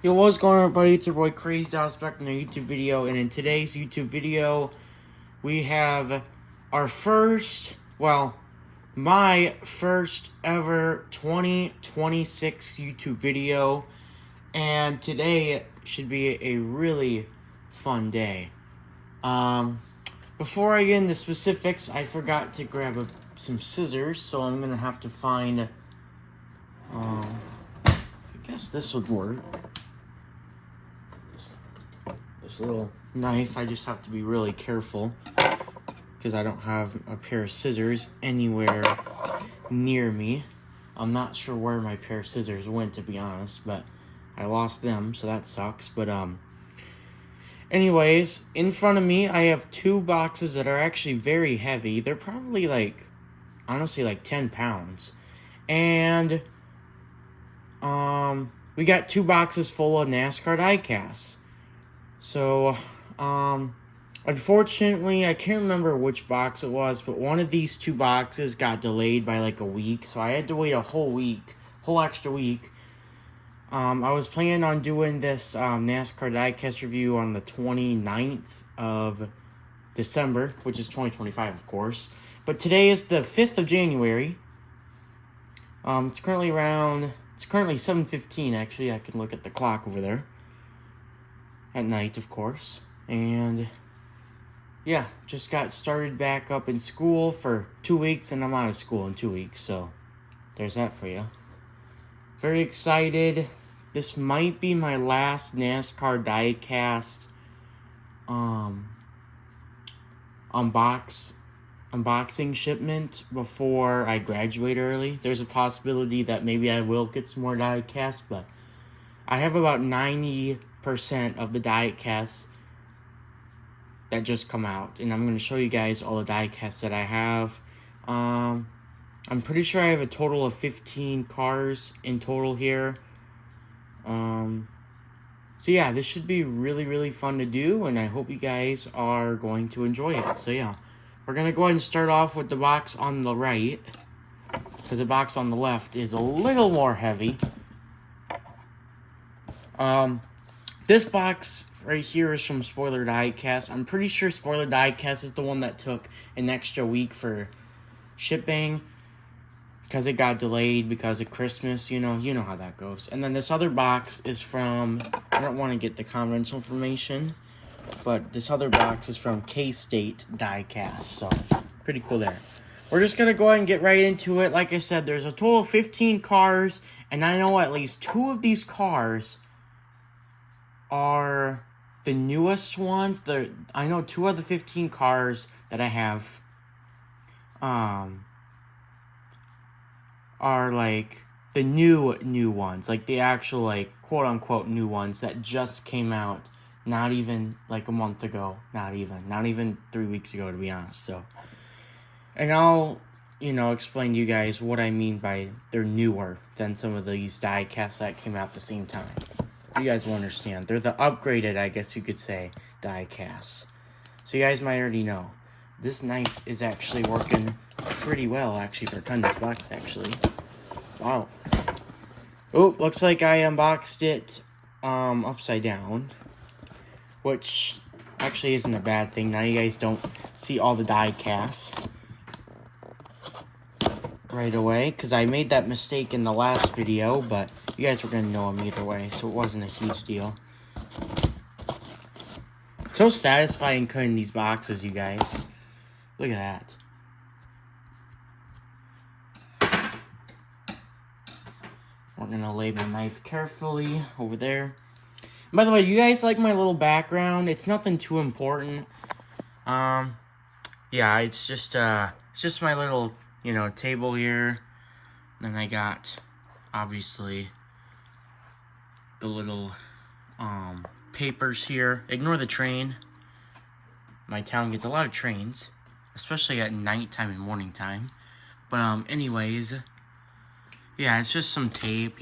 Yo, what's going on, everybody? It's your boy Crazy Dallas back in a YouTube video, and in today's YouTube video, we have our my first ever 2026 YouTube video, and today should be a really fun day. Before I get into specifics, I forgot to grab some scissors, so I'm gonna have to find. I guess this would work. This little knife, I just have to be really careful because I don't have a pair of scissors anywhere near me. I'm not sure where my pair of scissors went, to be honest, but I lost them, so that sucks. But anyways, in front of me I have two boxes that are actually very heavy. They're probably honestly 10 pounds. And we got two boxes full of NASCAR diecasts. So, unfortunately, I can't remember which box it was, but one of these two boxes got delayed by a week, so I had to wait a whole extra week. I was planning on doing this NASCAR diecast review on the 29th of December, which is 2025, of course. But today is the 5th of January. It's currently 7:15, actually. I can look at the clock over there. At night, of course. And yeah, just got started back up in school for 2 weeks, and I'm out of school in 2 weeks, so there's that for you. Very excited. This might be my last NASCAR diecast unboxing shipment before I graduate early. There's a possibility that maybe I will get some more diecasts, but I have about 90% of the diecasts that just come out, and I'm going to show you guys all the diecasts that I have. I'm pretty sure I have a total of 15 cars in total here. So yeah, this should be really fun to do, and I hope you guys are going to enjoy it. So yeah, we're going to go ahead and start off with the box on the right, because the box on the left is a little more heavy. This box right here is from Spoiler Diecast. I'm pretty sure Spoiler Diecast is the one that took an extra week for shipping because it got delayed because of Christmas. You know how that goes. And then this other box is from, I don't want to get the confidential information, but this other box is from K-State Diecast. So, pretty cool there. We're just going to go ahead and get right into it. Like I said, there's a total of 15 cars, and I know at least two of these cars are the newest ones. I know two of the 15 cars that I have are the new ones, the actual quote unquote new ones that just came out not even a month ago, not even 3 weeks ago, to be honest. So, and I'll explain to you guys what I mean by they're newer than some of these diecasts that came out at the same time. You guys will understand. They're the upgraded, I guess you could say, diecasts. So you guys might already know. This knife is actually working pretty well, actually, for cutting this box, actually. Wow. Oh, looks like I unboxed it upside down, which actually isn't a bad thing. Now you guys don't see all the diecasts right away, because I made that mistake in the last video, but you guys were going to know them either way, so it wasn't a huge deal. So satisfying cutting these boxes, you guys. Look at that. We're going to lay my knife carefully over there. And by the way, you guys like my little background? It's nothing too important. Yeah, it's just my little, table here. Then I got, obviously, the little papers here. Ignore the train. My town gets a lot of trains, especially at nighttime and morning time. But anyways, yeah, it's just some tape,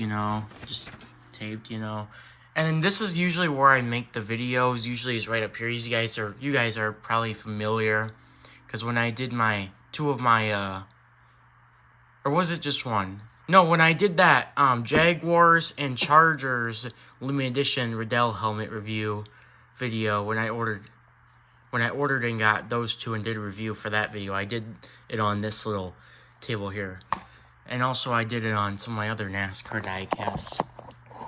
just taped, And then this is usually where I make the videos. Usually is right up here. You guys are probably familiar, because when I did two of my or was it just one? No, when I did that Jaguars and Chargers limited edition Riddell helmet review video, when I ordered and got those two and did a review for that video, I did it on this little table here. And also I did it on some of my other NASCAR diecast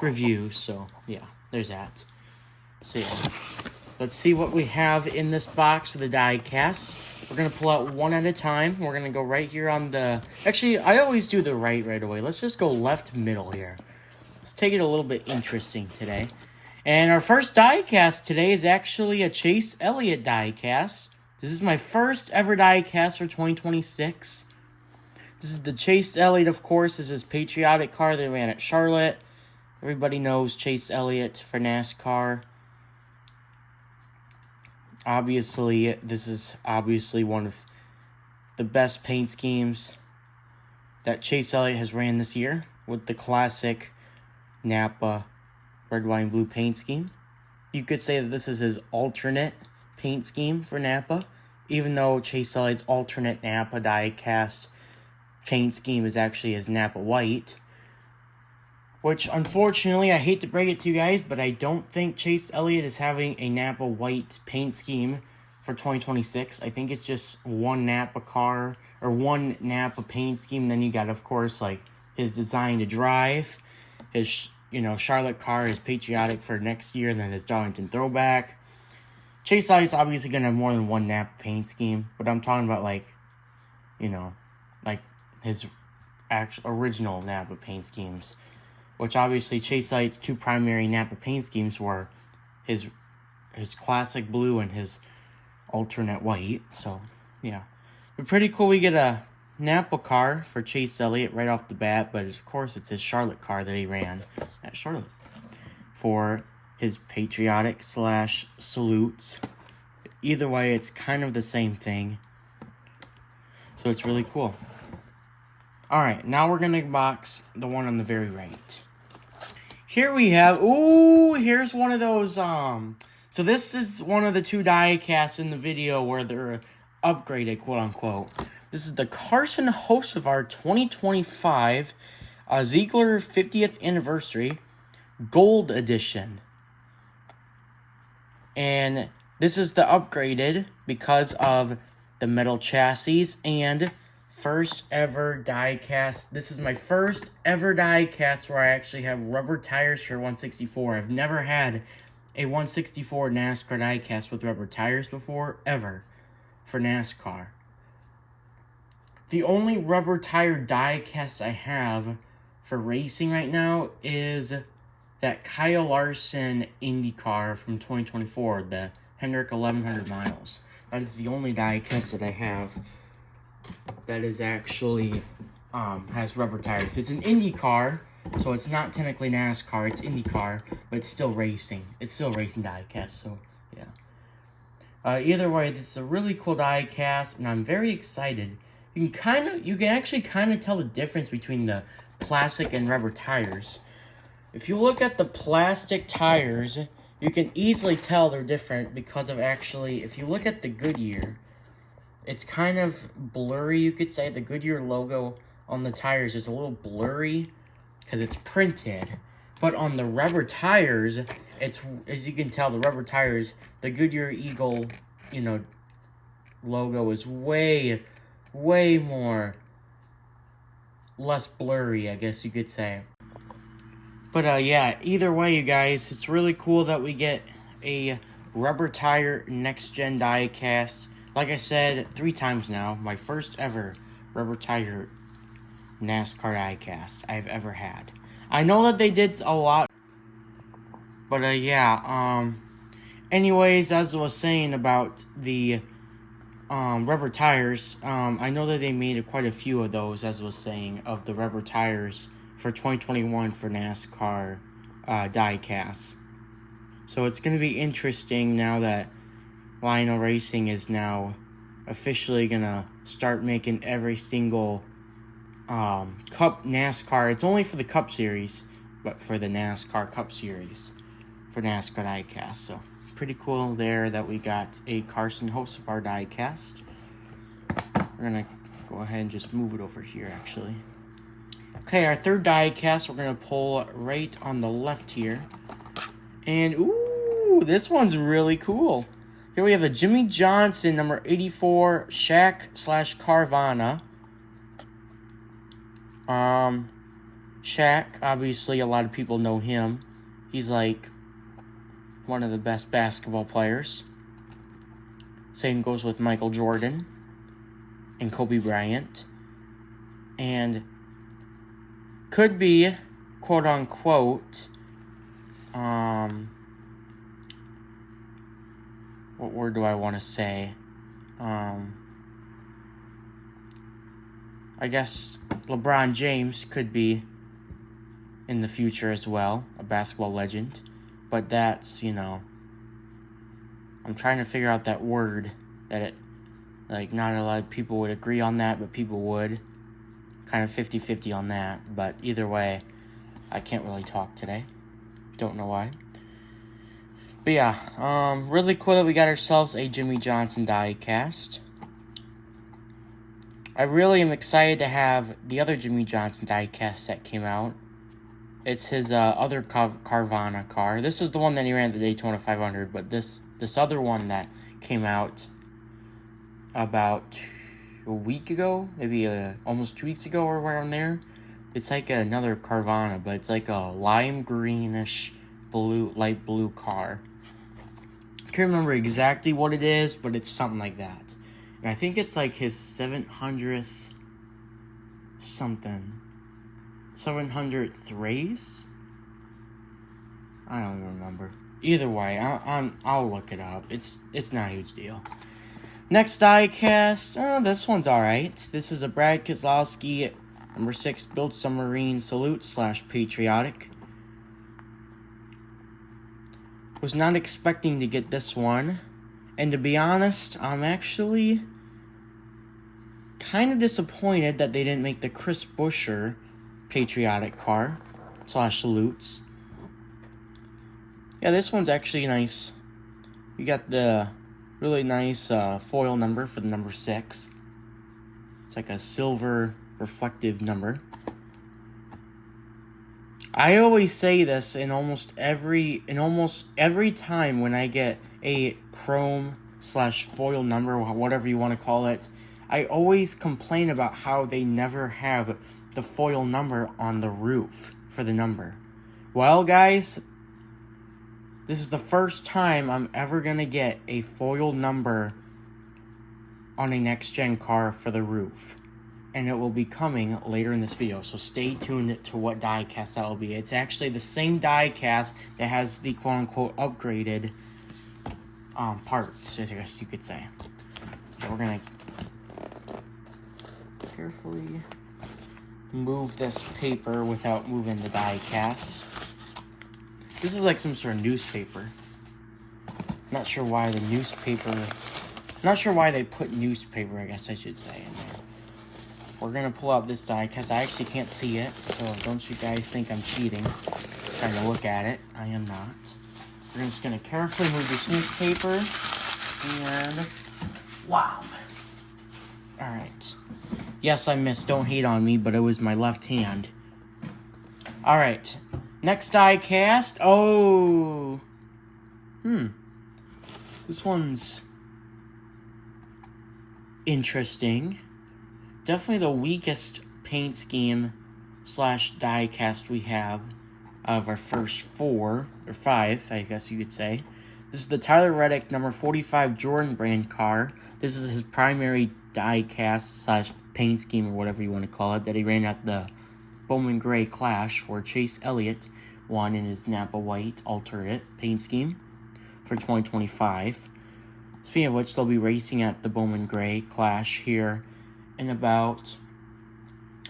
reviews, so yeah, there's that. So yeah, let's see what we have in this box for the diecast. We're going to pull out one at a time. We're going to go right here on the... Actually, I always do the right away. Let's just go left middle here. Let's take it a little bit interesting today. And our first diecast today is actually a Chase Elliott diecast. This is my first ever diecast for 2026. This is the Chase Elliott, of course. This is patriotic car they ran at Charlotte. Everybody knows Chase Elliott for NASCAR. Obviously, this is obviously one of the best paint schemes that Chase Elliott has ran this year with the classic Napa red, white, and blue paint scheme. You could say that this is his alternate paint scheme for Napa, even though Chase Elliott's alternate Napa die-cast paint scheme is actually his Napa white. Which, unfortunately, I hate to break it to you guys, but I don't think Chase Elliott is having a Napa white paint scheme for 2026. I think it's just one Napa car, or one Napa paint scheme. Then you got, of course, like, his design to drive. His, Charlotte car is patriotic for next year, and then his Darlington throwback. Chase Elliott's obviously going to have more than one Napa paint scheme, but I'm talking about, like his actual original Napa paint schemes. Which obviously Chase Elliott's two primary Napa paint schemes were his classic blue and his alternate white. So, yeah. But pretty cool we get a Napa car for Chase Elliott right off the bat. But, of course, it's his Charlotte car that he ran at Charlotte for his patriotic / salutes. Either way, it's kind of the same thing. So, it's really cool. Alright, now we're going to box the one on the very right. Here we have, here's one of those, so this is one of the two die casts in the video where they're upgraded, quote-unquote. This is the Carson Hocevar 2025 Ziegler 50th Anniversary Gold Edition. And this is the upgraded because of the metal chassis and first ever die cast. This is my first ever die cast where I actually have rubber tires for 164. I've never had a 164 NASCAR die cast with rubber tires before, ever, for NASCAR. The only rubber tire die cast I have for racing right now is that Kyle Larson Indy car from 2024, the Hendrick 1100 miles. That is the only die cast that I have that is actually has rubber tires. It's an Indy car, so it's not technically NASCAR. It's Indy car, but it's still racing. It's still racing diecast. So yeah. Either way, this is a really cool diecast, and I'm very excited. You can actually kind of tell the difference between the plastic and rubber tires. If you look at the plastic tires, you can easily tell they're different because of actually, if you look at the Goodyear, it's kind of blurry, you could say. The Goodyear logo on the tires is a little blurry because it's printed. But on the rubber tires, it's, as you can tell, the rubber tires, the Goodyear Eagle, logo is way more less blurry, I guess you could say. But yeah, either way, you guys, it's really cool that we get a rubber tire next-gen die-cast. Like I said 3 times now, my first ever rubber tire NASCAR die-cast I've ever had. I know that they did a lot, but yeah, anyways, as I was saying about the rubber tires, I know that they made quite a few of those, as I was saying, of the rubber tires for 2021 for NASCAR die-casts. So it's going to be interesting now that Lionel Racing is now officially going to start making every single Cup NASCAR. It's only for the Cup Series, but for the NASCAR Cup Series for NASCAR diecast. So pretty cool there that we got a Carson Hocevar diecast. We're going to go ahead and just move it over here, actually. Okay, our third die cast, we're going to pull right on the left here. And, ooh, this one's really cool. Here we have a Jimmy Johnson, number 84, Shaq/Carvana. Shaq, obviously, a lot of people know him. He's, like, one of the best basketball players. Same goes with Michael Jordan and Kobe Bryant. And could be, quote-unquote, what word do I want to say? I guess LeBron James could be in the future as well, a basketball legend. But that's, you know, I'm trying to figure out that word that it, like, not a lot of people would agree on that, but people would. Kind of 50-50 on that. But either way, I can't really talk today. Don't know why. But yeah, really cool that we got ourselves a Jimmy Johnson die cast. I really am excited to have the other Jimmy Johnson die cast that came out. It's his other Carvana car. This is the one that he ran at the Daytona 500, but this other one that came out about a week ago, maybe almost 2 weeks ago or around there. It's like another Carvana, but it's like a lime greenish blue, light blue car. I can't remember exactly what it is, but it's something like that. And I think it's like his 700th something. 700th race? I don't remember. Either way, I'll look it up. It's not a huge deal. Next die cast. Oh, this one's alright. This is a Brad Keselowski number 6 Build Submarine Salute/Patriotic. Was not expecting to get this one. And to be honest, I'm actually kind of disappointed that they didn't make the Chris Buescher Patriotic car /salutes. Yeah, this one's actually nice. You got the really nice foil number for the number 6. It's like a silver reflective number. I always say this in almost every time when I get a chrome /foil number, or whatever you want to call it. I always complain about how they never have the foil number on the roof for the number. Well, guys, this is the first time I'm ever going to get a foil number on a next-gen car for the roof. And it will be coming later in this video, so stay tuned to what die cast that will be. It's actually the same die cast that has the quote-unquote upgraded parts, I guess you could say. So we're going to carefully move this paper without moving the die cast. This is like some sort of newspaper. Not sure why they put newspaper, I guess I should say, in there. We're gonna pull out this die because I actually can't see it, so don't you guys think I'm cheating trying to look at it. I am not. We're just gonna carefully move this newspaper and wow. Alright. Yes, I missed. Don't hate on me, but it was my left hand. Alright. Next die cast. Oh. This one's interesting. Definitely the weakest paint scheme /die cast we have out of our first 4 or 5, I guess you could say. This is the Tyler Reddick number 45 Jordan brand car. This is his primary die cast /paint scheme, or whatever you want to call it, that he ran at the Bowman Gray Clash, where Chase Elliott won in his Napa White alternate paint scheme for 2025. Speaking of which, they'll be racing at the Bowman Gray Clash here in about,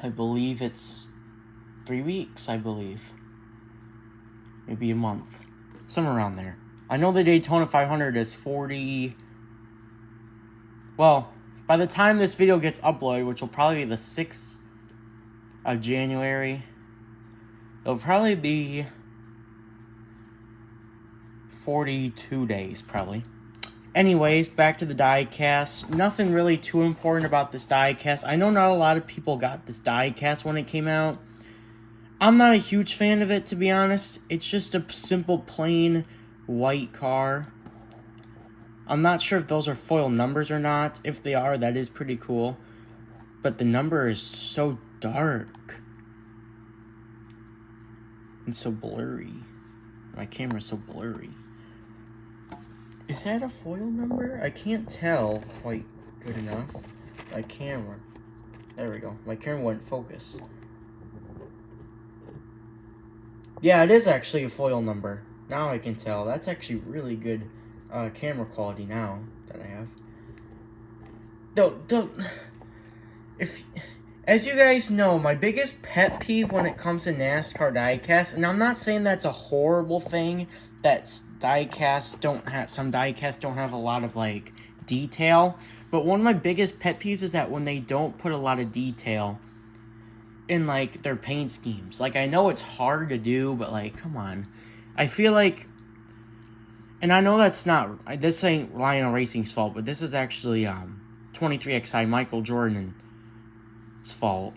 I believe it's 3 weeks, I believe. Maybe a month. Somewhere around there. I know the Daytona 500 is 40... Well, by the time this video gets uploaded, which will probably be the 6th of January, it'll probably be 42 days, probably. Anyways, back to the die cast. Nothing really too important about this die cast. I know not a lot of people got this die cast when it came out. I'm not a huge fan of it, to be honest. It's just a simple, plain, white car. I'm not sure if those are foil numbers or not. If they are, that is pretty cool. But the number is so dark. And so blurry. My camera's so blurry. Is that a foil number? I can't tell quite good enough. My camera. There we go. My camera wouldn't focus. Yeah, it is actually a foil number. Now I can tell. That's actually really good camera quality now that I have. If, as you guys know, my biggest pet peeve when it comes to NASCAR diecast, and I'm not saying that's a horrible thing, that diecasts don't have, some diecasts don't have a lot of, like, detail, but one of my biggest pet peeves is that when they don't put a lot of detail in, like, their paint schemes. Like, I know it's hard to do, but, like, come on. I feel like, and I know that's not, this ain't Lionel Racing's fault, but this is actually 23XI Michael Jordan's fault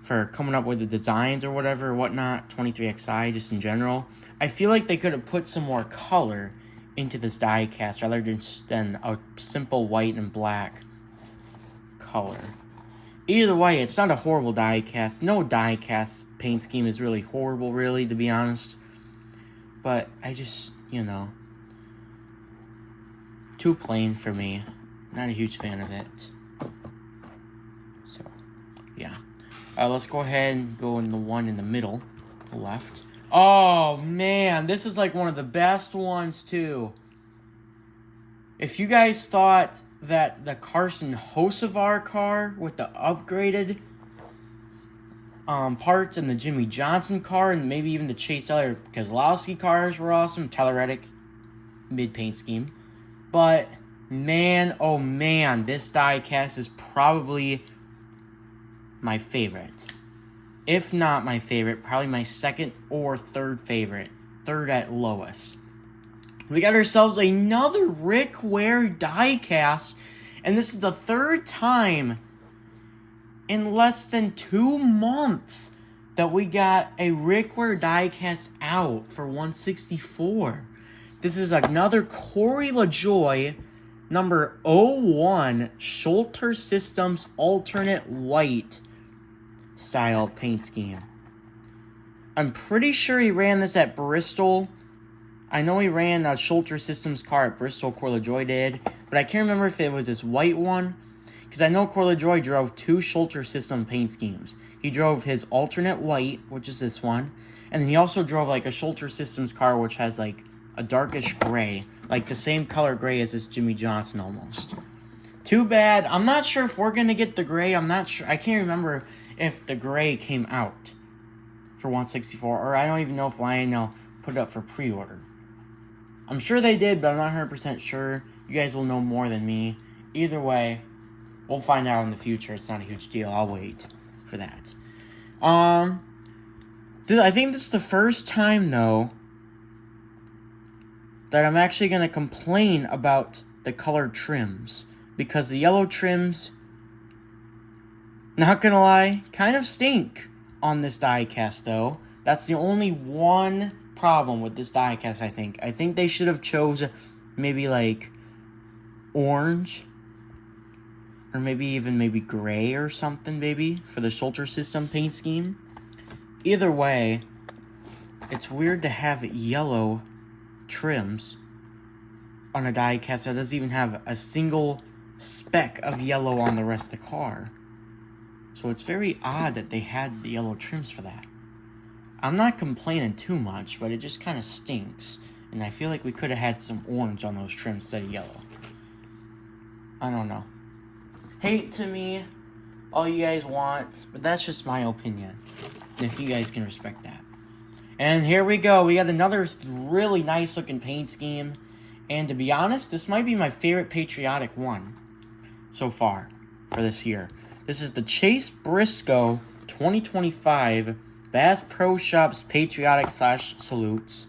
for coming up with the designs or whatever or whatnot. 23XI, just in general. I feel like they could have put some more color into this diecast rather than a simple white and black color. Either way, it's not a horrible diecast. No diecast paint scheme is really horrible, really, to be honest. But I just, you know, too plain for me. Not a huge fan of it. So, yeah. Let's go ahead and go in the one in the middle, the left. Oh, man, this is like one of the best ones, too. If you guys thought that the Carson Hocevar car with the upgraded parts and the Jimmy Johnson car and maybe even the Chase Elliott Keselowski cars were awesome, Tyler Reddick mid-paint scheme. But, man, oh man, this diecast is probably my favorite. If not my favorite, probably my second or third favorite. Third at lowest. We got ourselves another Rick Ware diecast, and this is the third time in less than 2 months that we got a Rick Ware diecast out for 164. This is another Corey LaJoie number 01 Schulter Systems alternate white style paint scheme. I'm pretty sure he ran this at Bristol. I know he ran a Schulter Systems car at Bristol, Corey LaJoie did, but I can't remember if it was this white one, because I know Corey LaJoie drove 2 Schulter System paint schemes. He drove his alternate white, which is this one, and then he also drove like a Schulter Systems car, which has like a darkish gray, like the same color gray as this Jimmy Johnson almost. Too bad. I'm not sure if we're going to get the gray. I'm not sure. I can't remember if the gray came out for 164, or I don't even know if Lionel put it up for pre-order. I'm sure they did, but I'm not 100% sure. You guys will know more than me. Either way, we'll find out in the future. It's not a huge deal. I'll wait for that. I think this is the first time, though, that I'm actually going to complain about the color trims. Because the yellow trims, not going to lie, kind of stink on this diecast, though. That's the only one problem with this diecast, I think. I think they should have chose maybe like orange, or maybe gray or something, maybe, for the Schulter System paint scheme. Either way, it's weird to have yellow trims on a diecast that doesn't even have a single speck of yellow on the rest of the car. So it's very odd that they had the yellow trims for that. I'm not complaining too much, but it just kind of stinks. And I feel like we could have had some orange on those trims instead of yellow. I don't know. Hate to me, all you guys want, but that's just my opinion. And if you guys can respect that. And here we go. We got another really nice looking paint scheme. And to be honest, this might be my favorite patriotic one so far for this year. This is the Chase Briscoe 2025 Bass Pro Shops Patriotic / Salutes.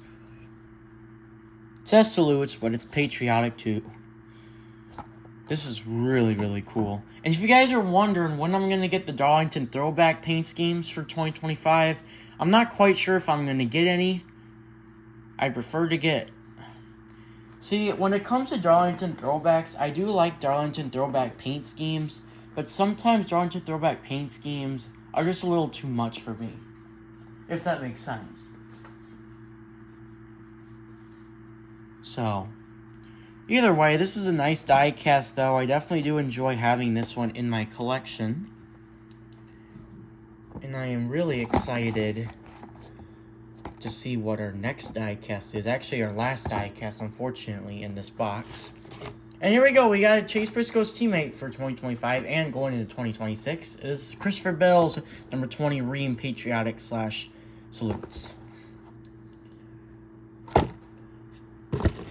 It says salutes, but it's patriotic too. This is really, really cool. And if you guys are wondering when I'm going to get the Darlington throwback paint schemes for 2025, I'm not quite sure if I'm going to get any. I prefer to get... See, when it comes to Darlington throwbacks, I do like Darlington throwback paint schemes, but sometimes Darlington throwback paint schemes are just a little too much for me. If that makes sense. So... Either way, this is a nice diecast, though. I definitely do enjoy having this one in my collection. And I am really excited to see what our next diecast is. Actually, our last diecast, unfortunately, in this box. And here we go. We got Chase Briscoe's teammate for 2025 and going into 2026 is Christopher Bell's number 20 Ream Patriotic / Salutes.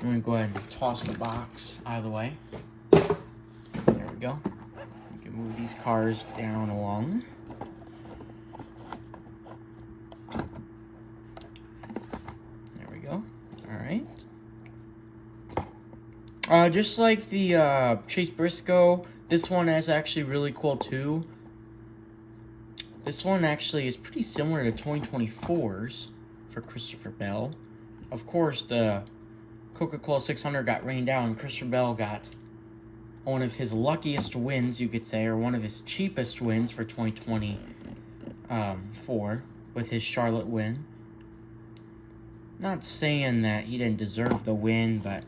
I'm going to go ahead and toss the box out of the way. There we go. We can move these cars down along. There we go. Alright. Just like the Chase Briscoe, this one is actually really cool too. This one actually is pretty similar to 2024's for Christopher Bell. Of course, the Coca-Cola 600 got rained out, and Christopher Bell got one of his luckiest wins, you could say, or one of his cheapest wins for 2024 with his Charlotte win. Not saying that he didn't deserve the win, but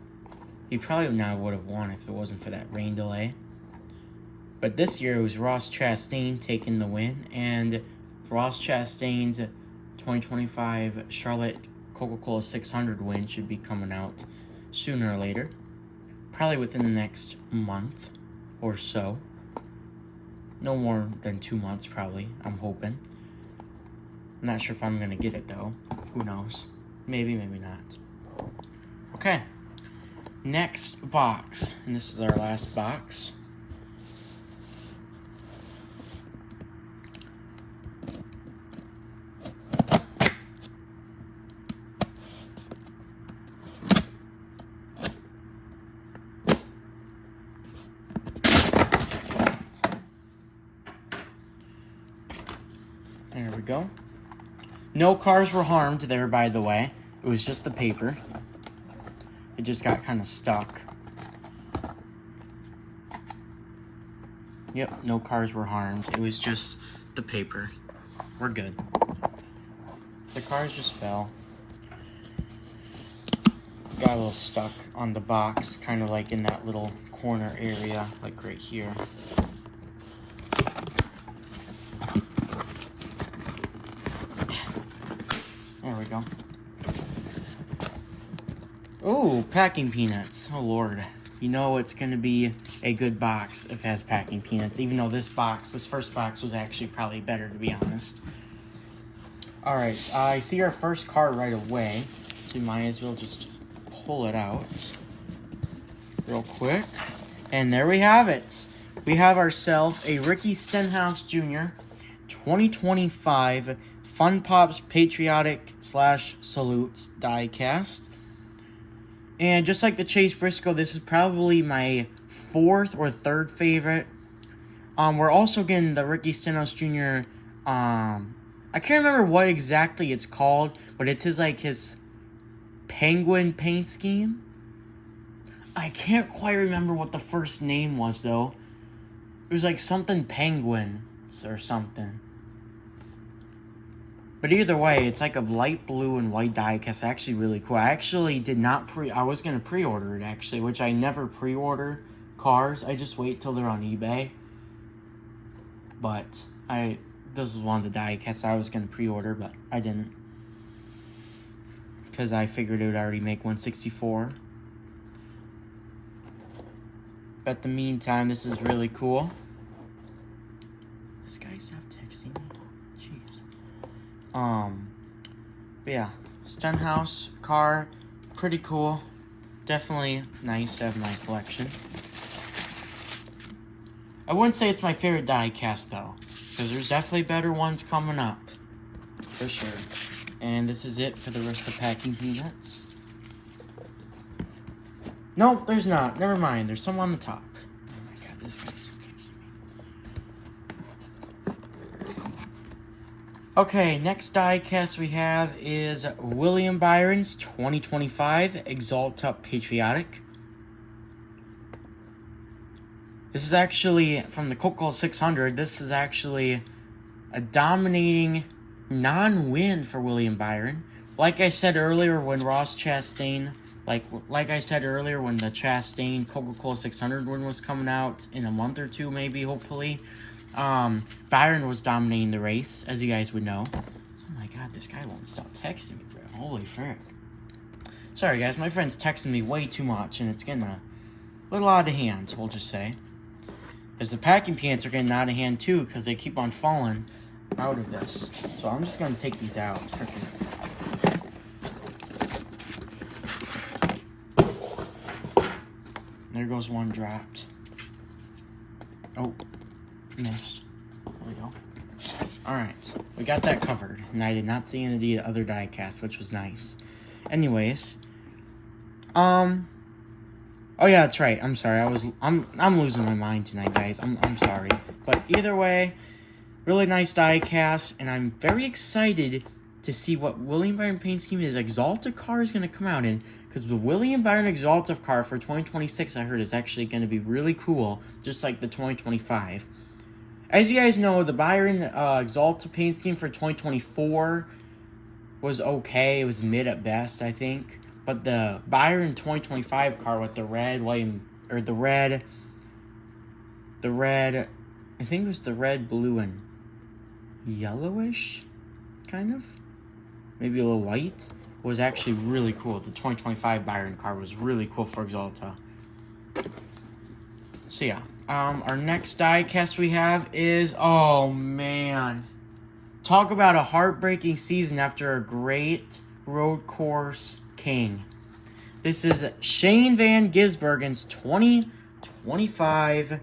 he probably not would have won if it wasn't for that rain delay. But this year it was Ross Chastain taking the win, and Ross Chastain's 2025 Charlotte Coca-Cola 600 win should be coming out sooner or later. Probably within the next month or so. No more than 2 months, probably, I'm hoping. I'm not sure if I'm going to get it, though. Who knows? Maybe, maybe not. Okay. Next box. And this is our last box. There we go. No cars were harmed there, by the way. It was just the paper. It just got kind of stuck. Yep, no cars were harmed. It was just the paper. We're good. The cars just fell. Got a little stuck on the box, kind of like in that little corner area, like right here. There we go. Oh, packing peanuts. Oh, Lord. You know it's going to be a good box if it has packing peanuts, even though this first box was actually probably better, to be honest. Alright, I see our first car right away, so we might as well just pull it out real quick. And there we have it. We have ourselves a Ricky Stenhouse Jr. 2025 Fun Pops Patriotic / Salutes diecast. And just like the Chase Briscoe, this is probably my fourth or third favorite. We're also getting the Ricky Stenhouse Jr. I can't remember what exactly it's called, but it's his penguin paint scheme. I can't quite remember what the first name was, though. It was like something penguin or something. But either way, it's like a light blue and white diecast. Actually really cool. I actually did not I was going to pre-order it, actually, which I never pre-order cars. I just wait till they're on eBay. But this was one of the diecasts I was going to pre-order, but I didn't. Because I figured it would already make 164. But in the meantime, this is really cool. This guy stopped texting me. Jeez. But yeah, Stenhouse car, pretty cool. Definitely nice to have in my collection. I wouldn't say it's my favorite diecast though, because there's definitely better ones coming up, for sure. And this is it for the rest of the packing peanuts. Nope, there's not. Never mind. There's some on the top. Okay, next die cast we have is William Byron's 2025 Exalta Patriotic. This is actually from the Coca-Cola 600. This is actually a dominating non-win for William Byron. Like I said earlier, when Ross Chastain, like I said earlier, when the Chastain Coca-Cola 600 win was coming out in a month or two, maybe, hopefully, Byron was dominating the race, as you guys would know. Oh my god, this guy won't stop texting me. Holy frick. Sorry, guys, my friend's texting me way too much, and it's getting a little out of hand, we'll just say. Because the packing pants are getting out of hand, too, because they keep on falling out of this. So I'm just going to take these out. There goes one dropped. Oh, missed. There we go. Alright, we got that covered. And I did not see any of the other die casts, which was nice. Anyways. Oh yeah, that's right. I'm sorry. I'm losing my mind tonight, guys. I'm sorry. But either way, really nice die cast, and I'm very excited to see what William Byron paint scheme his Exalta car is going to come out in, because the William Byron Exalta car for 2026, I heard, is actually going to be really cool, just like the 2025. As you guys know, the Byron Exalta paint scheme for 2024 was okay. It was mid at best, I think. But the Byron 2025 car with the red, white, or the red, I think it was the red, blue, and yellowish, kind of, maybe a little white, was actually really cool. The 2025 Byron car was really cool for Exalta. So yeah, our next die cast we have is, oh man, talk about a heartbreaking season after a great road course king. This is Shane Van Gisbergen's 2025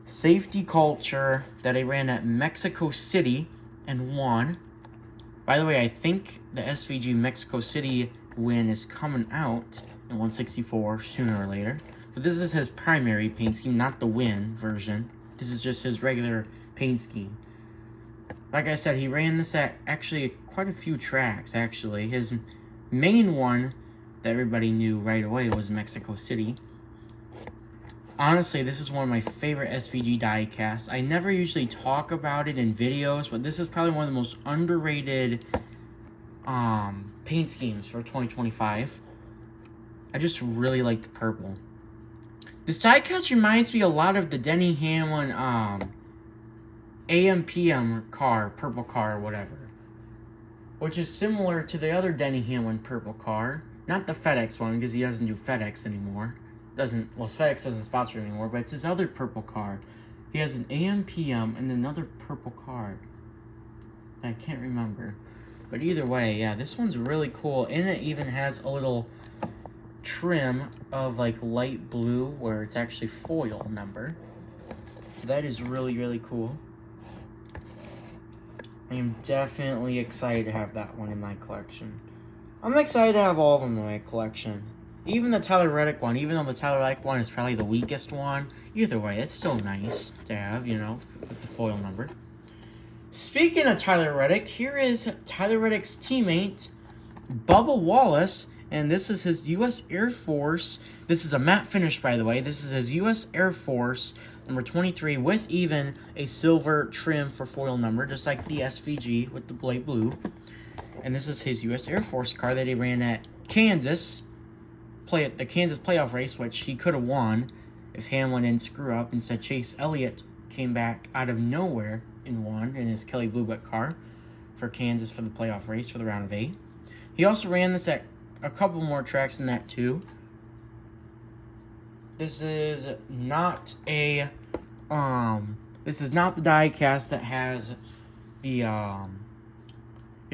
safety culture that he ran at Mexico City and won. By the way, I think the SVG Mexico City win is coming out in 164 sooner or later. But this is his primary paint scheme, not the win version. This is just his regular paint scheme. Like I said, he ran this at actually quite a few tracks, actually. His main one that everybody knew right away was Mexico City. Honestly, this is one of my favorite SVG die casts. I never usually talk about it in videos, but this is probably one of the most underrated paint schemes for 2025. I just really like the purple. This die cast reminds me a lot of the Denny Hamlin AM/PM car, purple car, or whatever, which is similar to the other Denny Hamlin purple car. Not the FedEx one, because he doesn't do FedEx anymore. FedEx doesn't sponsor him anymore, but it's his other purple car. He has an AM/PM and another purple car that I can't remember. But either way, yeah, this one's really cool. And it even has a little trim of like light blue where it's actually foil number. So that is really, really cool. I am definitely excited to have that one in my collection. I'm excited to have all of them in my collection. Even the Tyler Reddick one, even though the Tyler Reddick one is probably the weakest one. Either way, it's still nice to have, you know, with the foil number. Speaking of Tyler Reddick, here is Tyler Reddick's teammate, Bubba Wallace. And this is his U.S. Air Force. This is a matte finish, by the way. This is his U.S. Air Force number 23 with even a silver trim for foil number, just like the SVG with the light blue. And this is his U.S. Air Force car that he ran at Kansas. The Kansas playoff race, which he could have won if Hamlin didn't screw up. Instead, Chase Elliott came back out of nowhere and won in his Kelly Blue Book car for Kansas for the playoff race for the round of 8. He also ran this at a couple more tracks than that too. This is not a this is not the die cast that has the you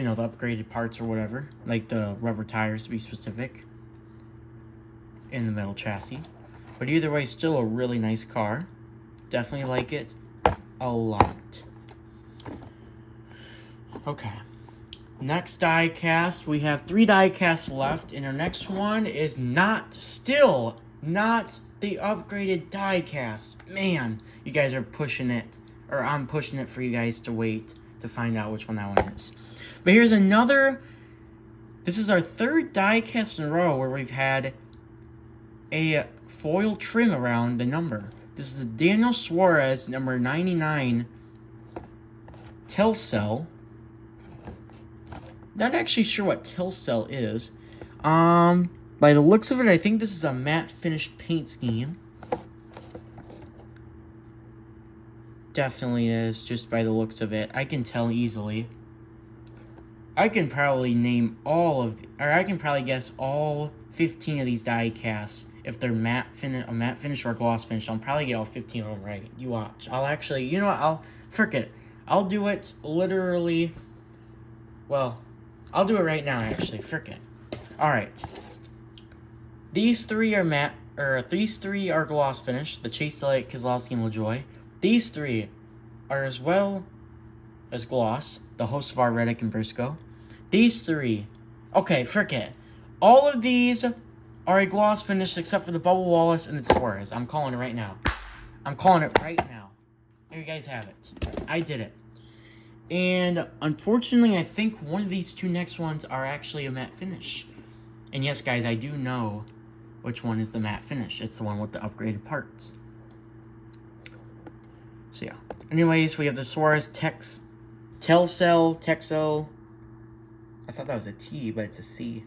know, the upgraded parts or whatever, like the rubber tires to be specific, in the metal chassis. But either way, still a really nice car. Definitely like it a lot. Okay. Next die cast, we have 3 die casts left, and our next one is still not the upgraded die cast. Man, you guys are pushing it, or I'm pushing it for you guys to wait to find out which one that one is. But here's another. This is our third diecast in a row where we've had a foil trim around the number. This is Daniel Suarez, number 99, Telcel. Not actually sure what Telcel is. By the looks of it, I think this is a matte finished paint scheme. Definitely is, just by the looks of it. I can tell easily. I can probably name I can probably guess all 15 of these die casts. If they're matte finish or gloss finish, I'll probably get all 15 of them right. You watch. I'll actually, you know what, frick it. I'll do it literally, well, I'll do it right now, actually. Frick it. Alright. These three are gloss finish. The Chase Delight, Keselowski, and LaJoy. These three are as well as gloss. The Hocevar, Reddick, and Briscoe. These three. Okay, frick it. All of these are a gloss finish except for the Bubba Wallace and the Suarez. I'm calling it right now. I'm calling it right now. There you guys have it. I did it. And unfortunately, I think one of these two next ones are actually a matte finish. And yes, guys, I do know which one is the matte finish. It's the one with the upgraded parts. So yeah. Anyways, we have the Suarez Telcel. I thought that was a T, but it's a C.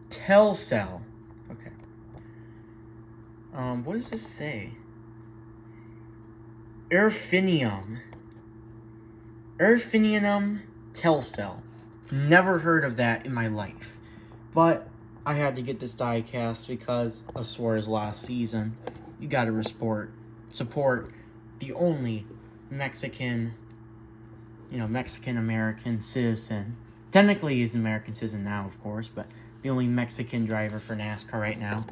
Telcel. Okay. What does this say? Erfinium Telcel. Never heard of that in my life. But I had to get this die cast because of Suarez last season. You gotta support the only Mexican American citizen. Technically he's an American citizen now, of course, but the only Mexican driver for NASCAR right now.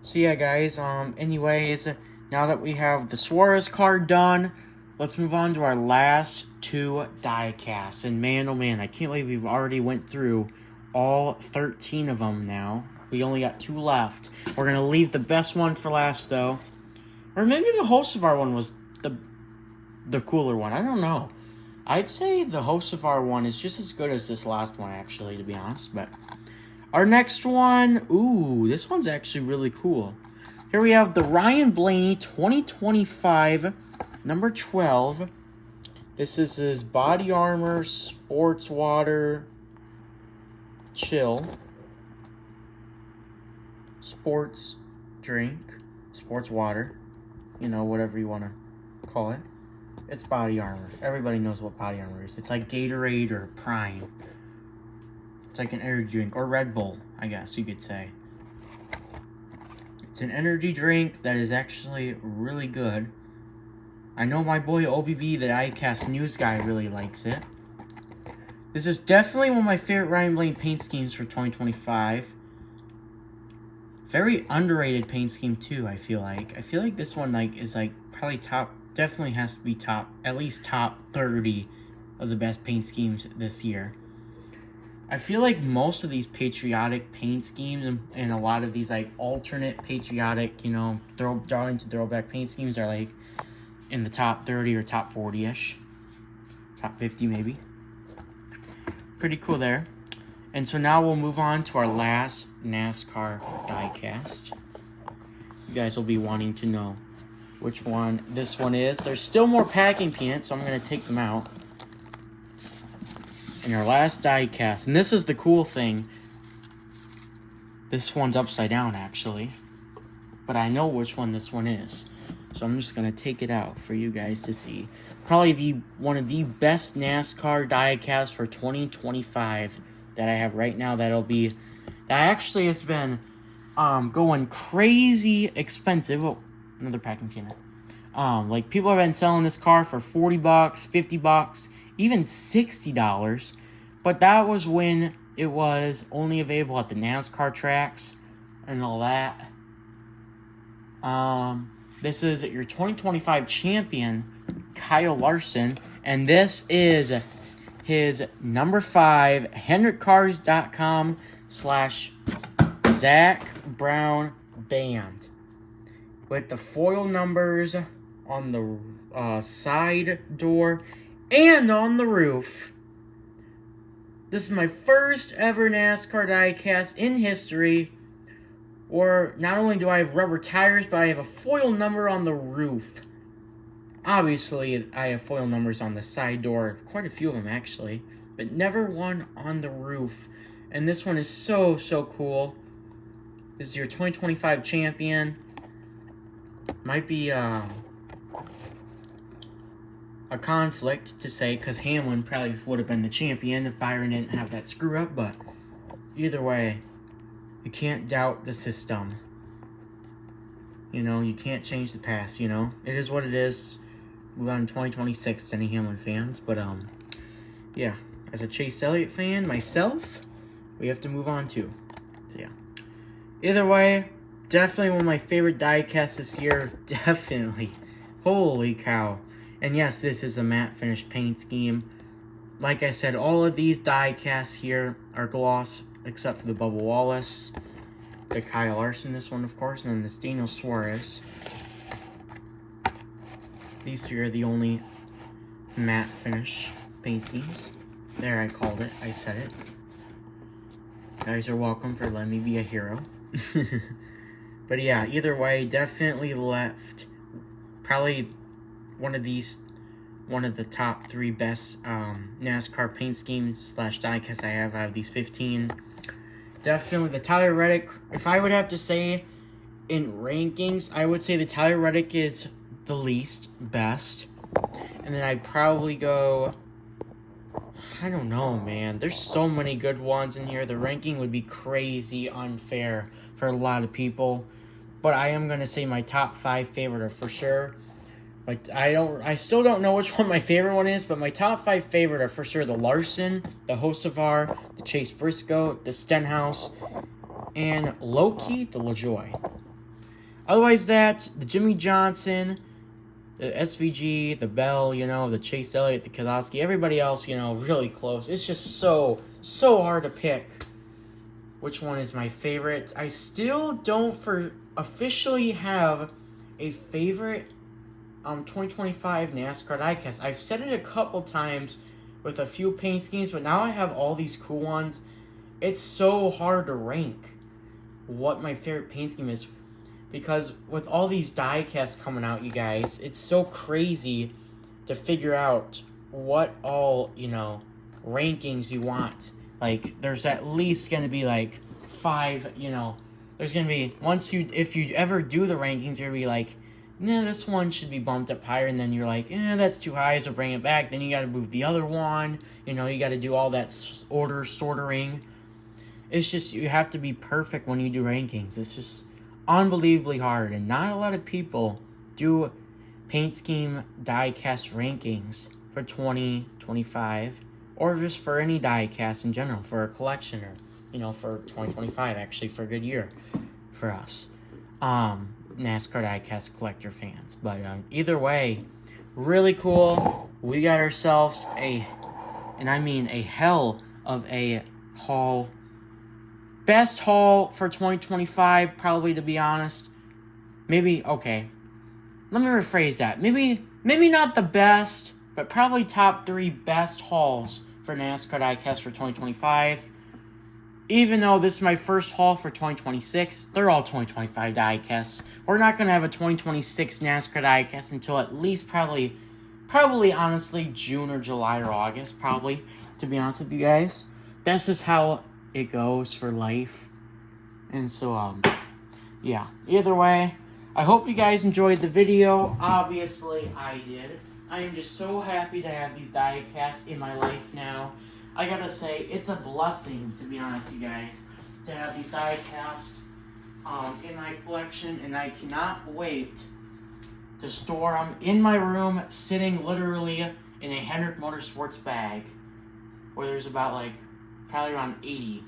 So yeah, guys, anyways, now that we have the Suarez card done, let's move on to our last two die casts. And man, oh man, I can't believe we've already went through all 13 of them now. We only got 2 left. We're going to leave the best one for last, though. Or maybe the Hocevar one was the cooler one. I don't know. I'd say the Hocevar one is just as good as this last one, actually, to be honest. But our next one, ooh, this one's actually really cool. Here we have the Ryan Blaney 2025, number 12. This is his Body Armor Sports Water Chill. Sports drink. Sports water. You know, whatever you want to call it. It's Body Armor. Everybody knows what Body Armor is. It's like Gatorade or Prime. It's like an energy drink. Or Red Bull, I guess you could say. It's an energy drink that is actually really good. I know my boy OBB, the diecast news guy, really likes it. This is definitely one of my favorite Ryan Blaney paint schemes for 2025. Very underrated paint scheme too, I feel like. I feel like this one is probably definitely has to be at least top 30 of the best paint schemes this year. I feel like most of these patriotic paint schemes and a lot of these alternate patriotic, Darlington throwback paint schemes are in the top 30 or top 40-ish. Top 50 maybe. Pretty cool there. And so now we'll move on to our last NASCAR diecast. You guys will be wanting to know which one this one is. There's still more packing peanuts, so I'm going to take them out. And our last diecast. And this is the cool thing. This one's upside down, actually. But I know which one this one is. So I'm just going to take it out for you guys to see. Probably one of the best NASCAR diecasts for 2025 that I have right now. That actually has been going crazy expensive. Oh, another packing peanut. People have been selling this car for $40, $50, even $60. But that was when it was only available at the NASCAR tracks and all that. This is your 2025 champion, Kyle Larson. And this is his number 5, HendrickCars.com/Zach Brown Band. With the foil numbers on the side door and on the roof. This is my first ever NASCAR diecast in history, where not only do I have rubber tires, but I have a foil number on the roof. Obviously, I have foil numbers on the side door, quite a few of them actually, but never one on the roof. And this one is so, so cool. This is your 2025 champion. Might be a conflict to say, because Hamlin probably would have been the champion if Byron didn't have that screw up, but either way, you can't doubt the system. You know, you can't change the past, you know? It is what it is. Move on to 2026 to any Hamlin fans, but yeah, as a Chase Elliott fan myself, we have to move on too. So yeah. Either way, definitely one of my favorite diecasts this year. Definitely. Holy cow. And yes, this is a matte finished paint scheme. Like I said, all of these diecasts here are gloss, except for the Bubba Wallace, the Kyle Larson, this one of course, and then this Daniel Suarez. These two are the only matte finish paint schemes. There, I called it. I said it. You guys are welcome for letting me be a hero. But yeah, either way, definitely left. Probably one of the top 3 best NASCAR paint schemes / diecasts I have out of these 15. Definitely the Tyler Reddick. If I would have to say in rankings, I would say the Tyler Reddick is the least best. And then I'd probably go, I don't know, man. There's so many good ones in here. The ranking would be crazy unfair for a lot of people. But I am going to say my top 5 favorite are for sure. But I still don't know which one my favorite one is, but my top 5 favorite are for sure the Larson, the Hocevar, the Chase Briscoe, the Stenhouse, and low-key, the LaJoie. Otherwise that, the Jimmy Johnson, the SVG, the Bell, you know, the Chase Elliott, the Keselowski, everybody else, you know, really close. It's just so hard to pick which one is my favorite. I still don't officially have a favorite 2025 NASCAR diecast. I've said it a couple times with a few paint schemes, but now I have all these cool ones. It's so hard to rank what my favorite paint scheme is, because with all these diecasts coming out, you guys, it's so crazy to figure out what all, you know, rankings you want. Like, there's at least going to be like 5, you know, there's going to be, if you ever do the rankings, you're going to be like, nah, this one should be bumped up higher, and then you're like, that's too high, so bring it back. Then you got to move the other one, you know, you got to do all that sortering. It's just, you have to be perfect when you do rankings. It's just unbelievably hard, and not a lot of people do paint scheme diecast rankings for 2025, or just for any diecast in general, for a collection, or, you know, for 2025, actually, for a good year for us. NASCAR diecast collector fans. But either way, really cool. We got ourselves a hell of a haul. Best haul for 2025, probably, to be honest. Maybe, okay, let me rephrase that. Maybe not the best, but probably top 3 best hauls for NASCAR diecast for 2025. Even though this is my first haul for 2026, they're all 2025 diecasts. We're not going to have a 2026 NASCAR diecast until at least probably honestly June or July or August, probably, to be honest with you guys. That's just how it goes for life. And so, yeah. Either way, I hope you guys enjoyed the video. Obviously, I did. I am just so happy to have these diecasts in my life now. I gotta say, it's a blessing, to be honest, you guys, to have these diecasts in my collection, and I cannot wait to store them in my room, sitting literally in a Hendrick Motorsports bag, where there's about, like, probably around 80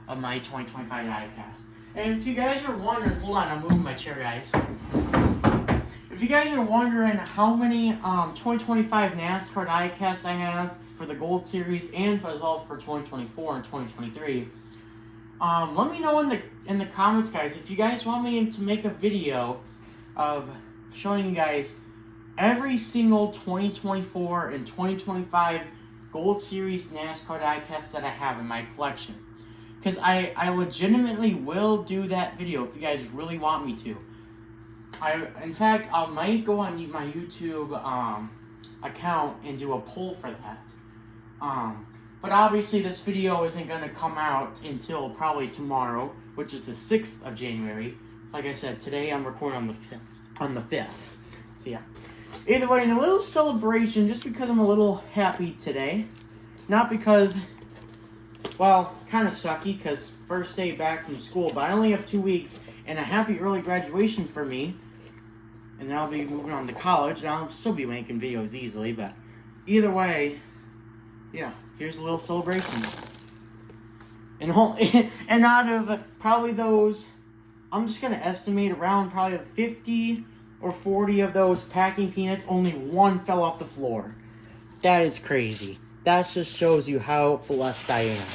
of my 2025 diecasts. And if you guys are wondering, hold on, I'm moving my chair, guys. If you guys are wondering how many 2025 NASCAR diecasts I have for the Gold Series and as well for 2024 and 2023, let me know in the comments, guys, if you guys want me to make a video of showing you guys every single 2024 and 2025 Gold Series NASCAR diecasts that I have in my collection. Because I legitimately will do that video if you guys really want me to. In fact, I might go on my YouTube account and do a poll for that. But obviously this video isn't going to come out until probably tomorrow, which is the 6th of January. Like I said, today I'm recording on the 5th. So yeah. Either way, in a little celebration, just because I'm a little happy today. Not because, well, kind of sucky, because first day back from school, but I only have 2 weeks, and a happy early graduation for me. And I'll be moving on to college, and I'll still be making videos easily, but either way, yeah, here's a little celebration. And out of probably those, I'm just going to estimate around probably 50 or 40 of those packing peanuts, only one fell off the floor. That is crazy. That just shows you how blessed I am.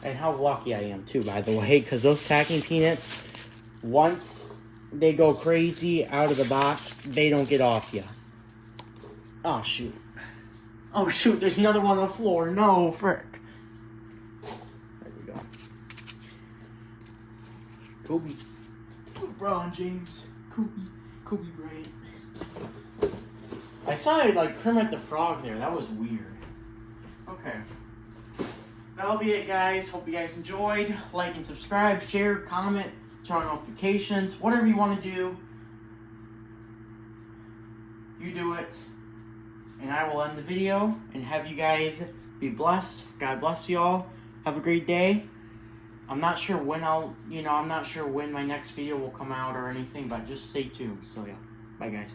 And how lucky I am, too, by the way, because those packing peanuts, once they go crazy out of the box, they don't get off you. Oh, shoot. Oh, shoot, there's another one on the floor. No, frick. There we go. Kobe. LeBron James. Kobe Bryant. I saw it like Kermit the Frog there. That was weird. Okay. That'll be it, guys. Hope you guys enjoyed. Like and subscribe, share, comment, turn on notifications. Whatever you want to do, you do it. And I will end the video and have you guys be blessed. God bless you all. Have a great day. I'm not sure when I'm not sure when my next video will come out or anything, but just stay tuned. So yeah, bye guys.